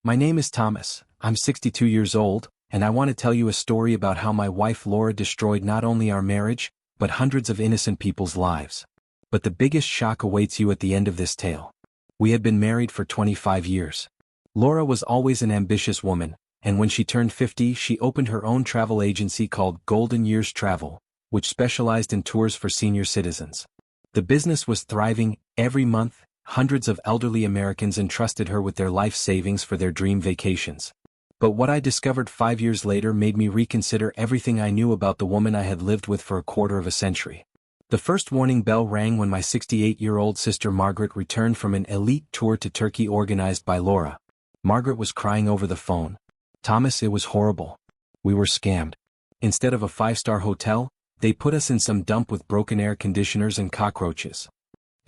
My name is Thomas, I'm 62 years old, and I want to tell you a story about how my wife Lora destroyed not only our marriage, but hundreds of innocent people's lives. But the biggest shock awaits you at the end of this tale. We had been married for 25 years. Lora was always an ambitious woman, and when she turned 50 she opened her own travel agency called Golden Years Travel, which specialized in tours for senior citizens. The business was thriving. Every month, hundreds of elderly Americans entrusted her with their life savings for their dream vacations. But what I discovered 5 years later made me reconsider everything I knew about the woman I had lived with for a quarter of a century. The first warning bell rang when my 68-year-old sister Margaret returned from an elite tour to Turkey organized by Lora. Margaret was crying over the phone. "Thomas, it was horrible. We were scammed. Instead of a 5-star hotel, they put us in some dump with broken air conditioners and cockroaches."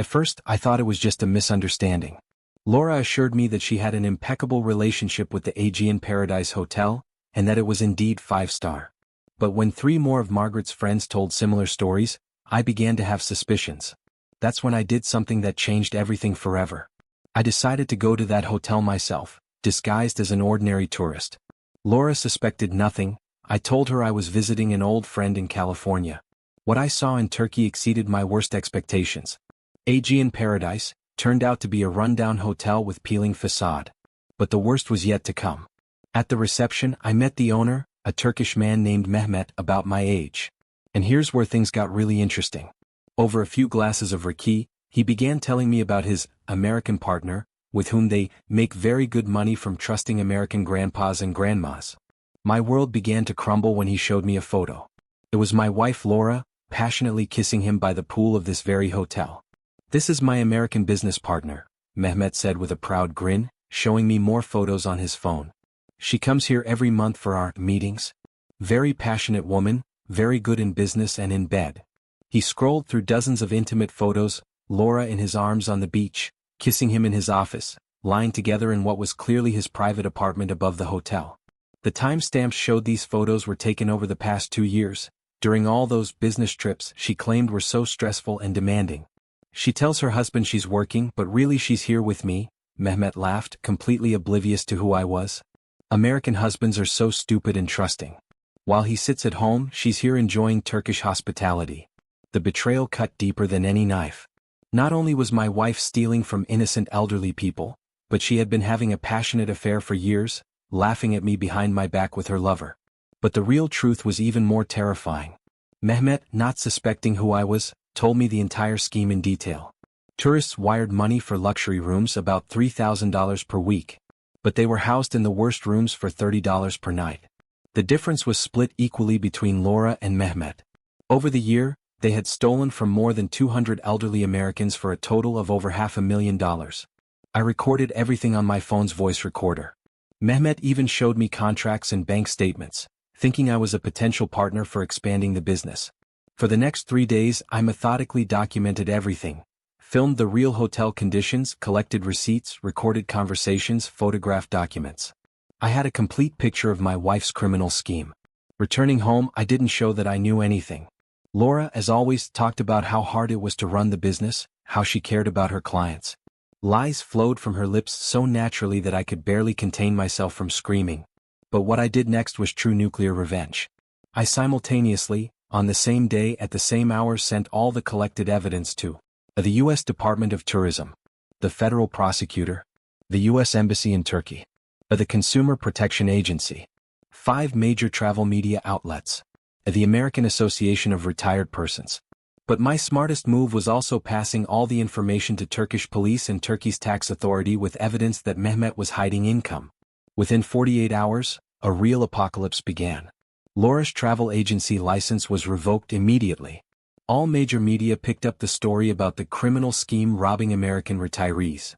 At first, I thought it was just a misunderstanding. Lora assured me that she had an impeccable relationship with the Aegean Paradise Hotel, and that it was indeed 5-star. But when 3 more of Margaret's friends told similar stories, I began to have suspicions. That's when I did something that changed everything forever. I decided to go to that hotel myself, disguised as an ordinary tourist. Lora suspected nothing. I told her I was visiting an old friend in California. What I saw in Turkey exceeded my worst expectations. Aegean Paradise turned out to be a rundown hotel with peeling facade. But the worst was yet to come. At the reception, I met the owner, a Turkish man named Mehmet, about my age. And here's where things got really interesting. Over a few glasses of raki, he began telling me about his American partner, with whom they make very good money from trusting American grandpas and grandmas. My world began to crumble when he showed me a photo. It was my wife Lora, passionately kissing him by the pool of this very hotel. "This is my American business partner," Mehmet said with a proud grin, showing me more photos on his phone. "She comes here every month for our meetings. Very passionate woman, very good in business and in bed." He scrolled through dozens of intimate photos, Lora in his arms on the beach, kissing him in his office, lying together in what was clearly his private apartment above the hotel. The timestamps showed these photos were taken over the past 2 years, during all those business trips she claimed were so stressful and demanding. "She tells her husband she's working, but really she's here with me," Mehmet laughed, completely oblivious to who I was. "American husbands are so stupid and trusting. While he sits at home, she's here enjoying Turkish hospitality." The betrayal cut deeper than any knife. Not only was my wife stealing from innocent elderly people, but she had been having a passionate affair for years, laughing at me behind my back with her lover. But the real truth was even more terrifying. Mehmet, not suspecting who I was, told me the entire scheme in detail. Tourists wired money for luxury rooms, about $3,000 per week. But they were housed in the worst rooms for $30 per night. The difference was split equally between Lora and Mehmet. Over the year, they had stolen from more than 200 elderly Americans for a total of over $500,000. I recorded everything on my phone's voice recorder. Mehmet even showed me contracts and bank statements, thinking I was a potential partner for expanding the business. For the next 3 days, I methodically documented everything. Filmed the real hotel conditions, collected receipts, recorded conversations, photographed documents. I had a complete picture of my wife's criminal scheme. Returning home, I didn't show that I knew anything. Lora, as always, talked about how hard it was to run the business, how she cared about her clients. Lies flowed from her lips so naturally that I could barely contain myself from screaming. But what I did next was true nuclear revenge. I simultaneously, on the same day at the same hour, sent all the collected evidence to the U.S. Department of Tourism, the federal prosecutor, the U.S. Embassy in Turkey, the Consumer Protection Agency, 5 major travel media outlets, the American Association of Retired Persons. But my smartest move was also passing all the information to Turkish police and Turkey's tax authority with evidence that Mehmet was hiding income. Within 48 hours, a real apocalypse began. Lora's travel agency license was revoked immediately. All major media picked up the story about the criminal scheme robbing American retirees.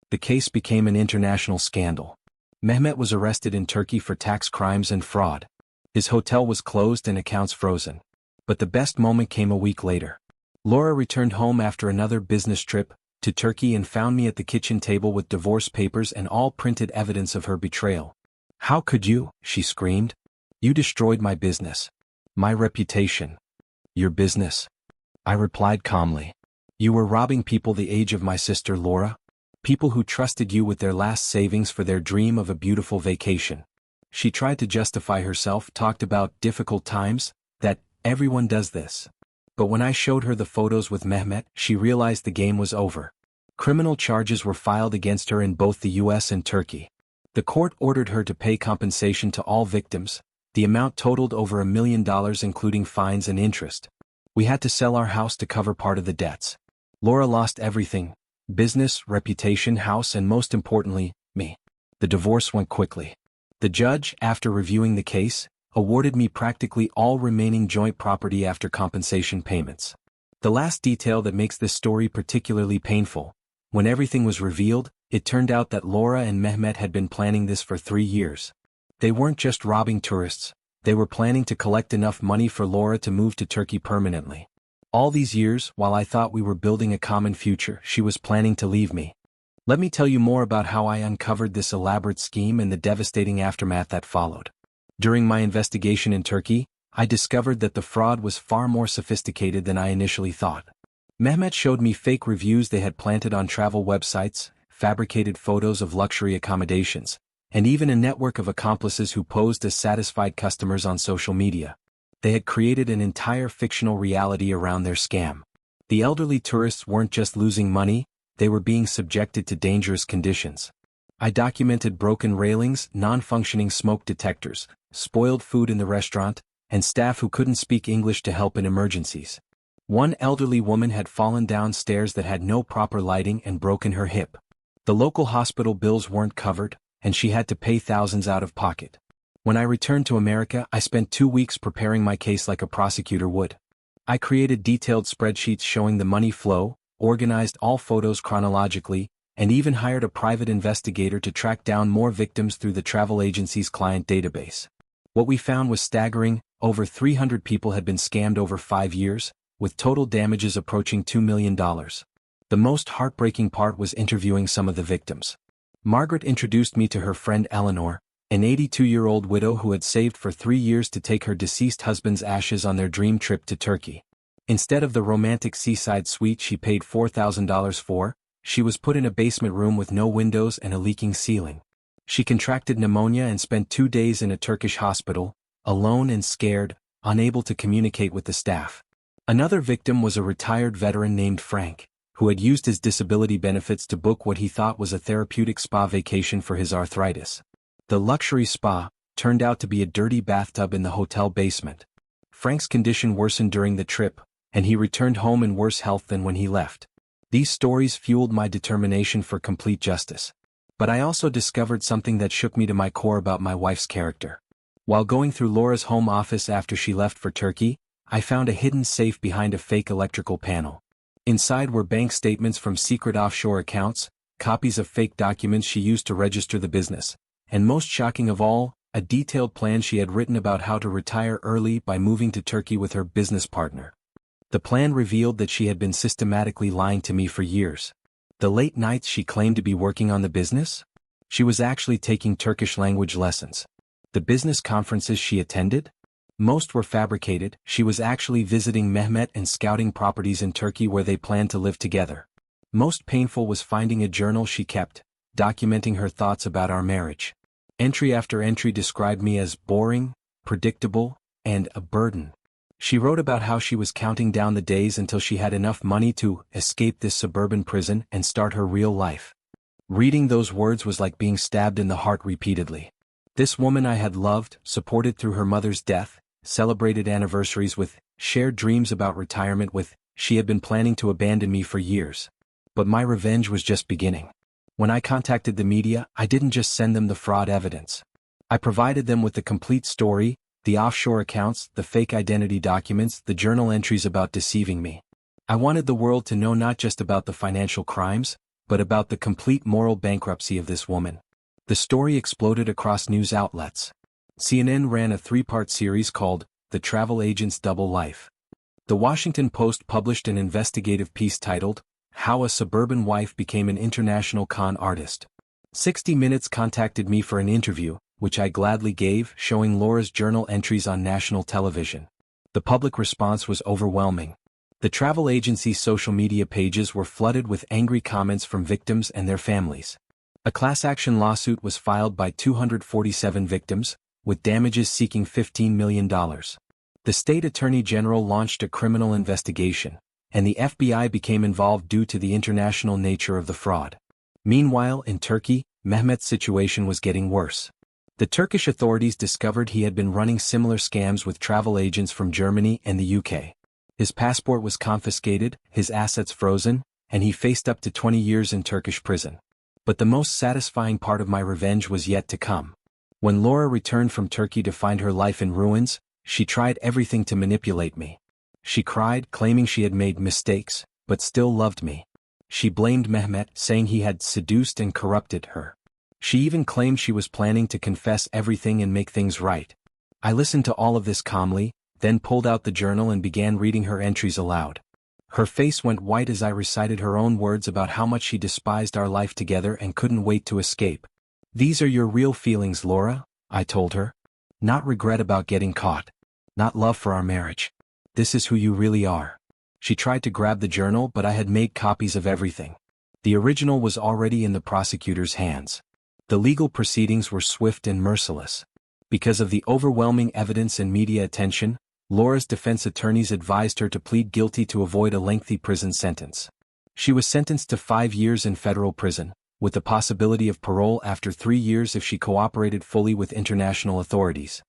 The case became an international scandal. Mehmet was arrested in Turkey for tax crimes and fraud. His hotel was closed and accounts frozen. But the best moment came a week later. Lora returned home after another business trip to Turkey and found me at the kitchen table with divorce papers and all printed evidence of her betrayal. "How could you?" she screamed. "You destroyed my business. My reputation. Your business." I replied calmly. "You were robbing people the age of my sister Lora. People who trusted you with their last savings for their dream of a beautiful vacation. She tried to justify herself, talked about difficult times, that everyone does this. But when I showed her the photos with Mehmet, she realized the game was over. Criminal charges were filed against her in both the US and Turkey. The court ordered her to pay compensation to all victims. The amount totaled over $1 million including fines and interest. We had to sell our house to cover part of the debts. Lora lost everything: business, reputation, house, and most importantly, me. The divorce went quickly. The judge, after reviewing the case, awarded me practically all remaining joint property after compensation payments. The last detail that makes this story particularly painful: when everything was revealed, it turned out that Lora and Mehmet had been planning this for 3 years. They weren't just robbing tourists, they were planning to collect enough money for Lora to move to Turkey permanently. All these years, while I thought we were building a common future, she was planning to leave me. Let me tell you more about how I uncovered this elaborate scheme and the devastating aftermath that followed. During my investigation in Turkey, I discovered that the fraud was far more sophisticated than I initially thought. Mehmet showed me fake reviews they had planted on travel websites, fabricated photos of luxury accommodations, and even a network of accomplices who posed as satisfied customers on social media. They had created an entire fictional reality around their scam. The elderly tourists weren't just losing money, they were being subjected to dangerous conditions. I documented broken railings, non-functioning smoke detectors, spoiled food in the restaurant, and staff who couldn't speak English to help in emergencies. One elderly woman had fallen down stairs that had no proper lighting and broken her hip. The local hospital bills weren't covered, and she had to pay thousands out of pocket. When I returned to America, I spent 2 weeks preparing my case like a prosecutor would. I created detailed spreadsheets showing the money flow, organized all photos chronologically, and even hired a private investigator to track down more victims through the travel agency's client database. What we found was staggering: over 300 people had been scammed over 5 years, with total damages approaching $2 million. The most heartbreaking part was interviewing some of the victims. Margaret introduced me to her friend Eleanor, an 82-year-old widow who had saved for 3 years to take her deceased husband's ashes on their dream trip to Turkey. Instead of the romantic seaside suite she paid $4,000 for, she was put in a basement room with no windows and a leaking ceiling. She contracted pneumonia and spent 2 days in a Turkish hospital, alone and scared, unable to communicate with the staff. Another victim was a retired veteran named Frank, who had used his disability benefits to book what he thought was a therapeutic spa vacation for his arthritis. The luxury spa turned out to be a dirty bathtub in the hotel basement. Frank's condition worsened during the trip, and he returned home in worse health than when he left. These stories fueled my determination for complete justice. But I also discovered something that shook me to my core about my wife's character. While going through Lora's home office after she left for Turkey, I found a hidden safe behind a fake electrical panel. Inside were bank statements from secret offshore accounts, copies of fake documents she used to register the business, and most shocking of all, a detailed plan she had written about how to retire early by moving to Turkey with her business partner. The plan revealed that she had been systematically lying to me for years. The late nights she claimed to be working on the business? She was actually taking Turkish language lessons. The business conferences she attended? Most were fabricated. She was actually visiting Mehmet and scouting properties in Turkey where they planned to live together. Most painful was finding a journal she kept, documenting her thoughts about our marriage. Entry after entry described me as boring, predictable, and a burden. She wrote about how she was counting down the days until she had enough money to escape this suburban prison and start her real life. Reading those words was like being stabbed in the heart repeatedly. This woman I had loved, supported through her mother's death, celebrated anniversaries with, shared dreams about retirement with, she had been planning to abandon me for years. But my revenge was just beginning. When I contacted the media, I didn't just send them the fraud evidence. I provided them with the complete story, the offshore accounts, the fake identity documents, the journal entries about deceiving me. I wanted the world to know not just about the financial crimes, but about the complete moral bankruptcy of this woman. The story exploded across news outlets. CNN ran a 3-part series called The Travel Agent's Double Life. The Washington Post published an investigative piece titled, How a Suburban Wife Became an International Con Artist. 60 Minutes contacted me for an interview, which I gladly gave, showing Lora's journal entries on national television. The public response was overwhelming. The travel agency's social media pages were flooded with angry comments from victims and their families. A class action lawsuit was filed by 247 victims, with damages seeking $15 million. The state attorney general launched a criminal investigation, and the FBI became involved due to the international nature of the fraud. Meanwhile, in Turkey, Mehmet's situation was getting worse. The Turkish authorities discovered he had been running similar scams with travel agents from Germany and the UK. His passport was confiscated, his assets frozen, and he faced up to 20 years in Turkish prison. But the most satisfying part of my revenge was yet to come. When Lora returned from Turkey to find her life in ruins, she tried everything to manipulate me. She cried, claiming she had made mistakes, but still loved me. She blamed Mehmet, saying he had seduced and corrupted her. She even claimed she was planning to confess everything and make things right. I listened to all of this calmly, then pulled out the journal and began reading her entries aloud. Her face went white as I recited her own words about how much she despised our life together and couldn't wait to escape. "These are your real feelings, Lora," I told her. "Not regret about getting caught. Not love for our marriage. This is who you really are." She tried to grab the journal, but I had made copies of everything. The original was already in the prosecutor's hands. The legal proceedings were swift and merciless. Because of the overwhelming evidence and media attention, Lora's defense attorneys advised her to plead guilty to avoid a lengthy prison sentence. She was sentenced to 5 years in federal prison, with the possibility of parole after 3 years if she cooperated fully with international authorities.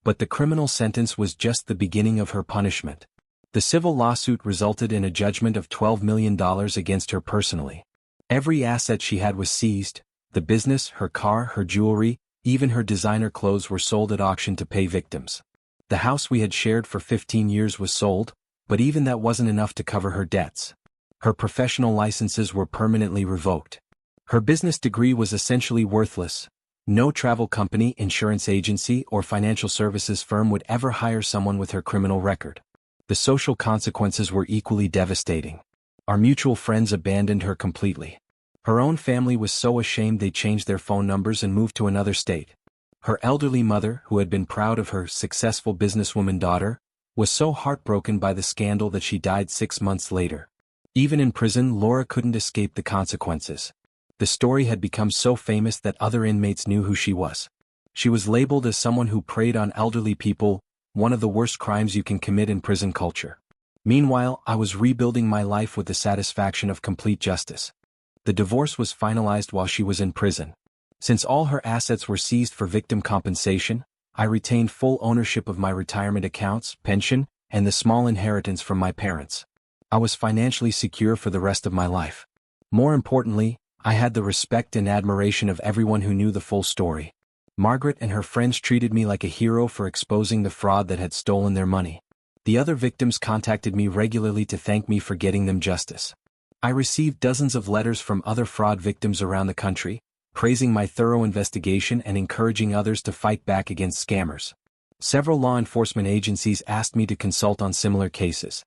But the criminal sentence was just the beginning of her punishment. The civil lawsuit resulted in a judgment of $12 million against her personally. Every asset she had was seized: the business, her car, her jewelry, even her designer clothes were sold at auction to pay victims. The house we had shared for 15 years was sold, but even that wasn't enough to cover her debts. Her professional licenses were permanently revoked. Her business degree was essentially worthless. No travel company, insurance agency, or financial services firm would ever hire someone with her criminal record. The social consequences were equally devastating. Our mutual friends abandoned her completely. Her own family was so ashamed they changed their phone numbers and moved to another state. Her elderly mother, who had been proud of her successful businesswoman daughter, was so heartbroken by the scandal that she died 6 months later. Even in prison, Lora couldn't escape the consequences. The story had become so famous that other inmates knew who she was. She was labeled as someone who preyed on elderly people, one of the worst crimes you can commit in prison culture. Meanwhile, I was rebuilding my life with the satisfaction of complete justice. The divorce was finalized while she was in prison. Since all her assets were seized for victim compensation, I retained full ownership of my retirement accounts, pension, and the small inheritance from my parents. I was financially secure for the rest of my life. More importantly, I had the respect and admiration of everyone who knew the full story. Margaret and her friends treated me like a hero for exposing the fraud that had stolen their money. The other victims contacted me regularly to thank me for getting them justice. I received dozens of letters from other fraud victims around the country, praising my thorough investigation and encouraging others to fight back against scammers. Several law enforcement agencies asked me to consult on similar cases.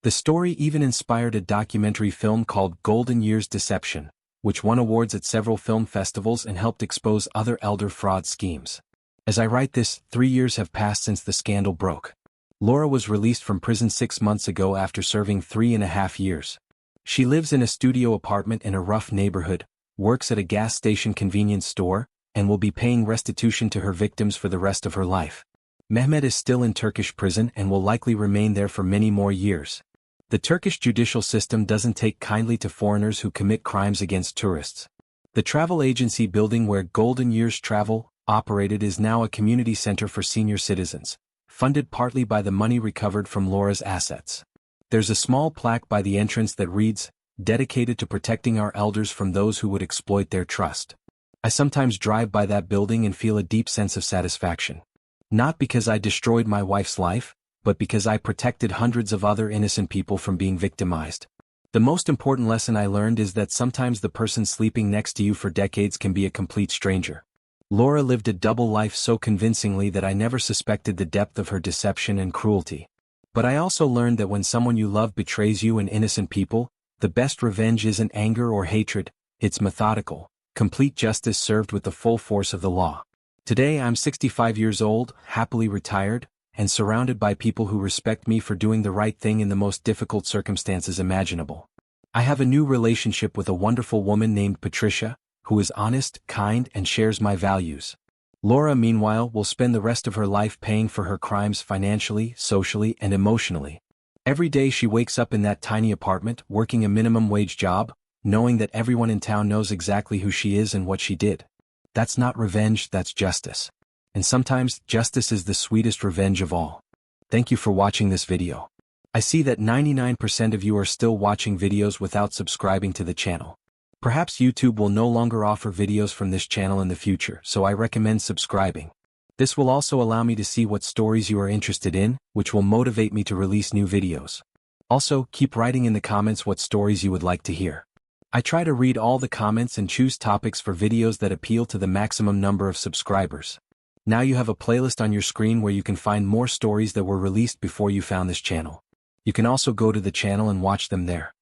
The story even inspired a documentary film called Golden Years Deception, which won awards at several film festivals and helped expose other elder fraud schemes. As I write this, 3 years have passed since the scandal broke. Lora was released from prison 6 months ago after serving 3.5 years. She lives in a studio apartment in a rough neighborhood, works at a gas station convenience store, and will be paying restitution to her victims for the rest of her life. Mehmet is still in Turkish prison and will likely remain there for many more years. The Turkish judicial system doesn't take kindly to foreigners who commit crimes against tourists. The travel agency building where Golden Years Travel operated is now a community center for senior citizens, funded partly by the money recovered from Lora's assets. There's a small plaque by the entrance that reads, "Dedicated to protecting our elders from those who would exploit their trust." I sometimes drive by that building and feel a deep sense of satisfaction. Not because I destroyed my wife's life, but because I protected hundreds of other innocent people from being victimized. The most important lesson I learned is that sometimes the person sleeping next to you for decades can be a complete stranger. Lora lived a double life so convincingly that I never suspected the depth of her deception and cruelty. But I also learned that when someone you love betrays you and innocent people, the best revenge isn't anger or hatred, it's methodical, complete justice served with the full force of the law. Today I'm 65 years old, happily retired, and surrounded by people who respect me for doing the right thing in the most difficult circumstances imaginable. I have a new relationship with a wonderful woman named Patricia, who is honest, kind, and shares my values. Lora, meanwhile, will spend the rest of her life paying for her crimes financially, socially, and emotionally. Every day she wakes up in that tiny apartment, working a minimum wage job, knowing that everyone in town knows exactly who she is and what she did. That's not revenge, that's justice. And sometimes, justice is the sweetest revenge of all. Thank you for watching this video. I see that 99% of you are still watching videos without subscribing to the channel. Perhaps YouTube will no longer offer videos from this channel in the future, so I recommend subscribing. This will also allow me to see what stories you are interested in, which will motivate me to release new videos. Also, keep writing in the comments what stories you would like to hear. I try to read all the comments and choose topics for videos that appeal to the maximum number of subscribers. Now you have a playlist on your screen where you can find more stories that were released before you found this channel. You can also go to the channel and watch them there.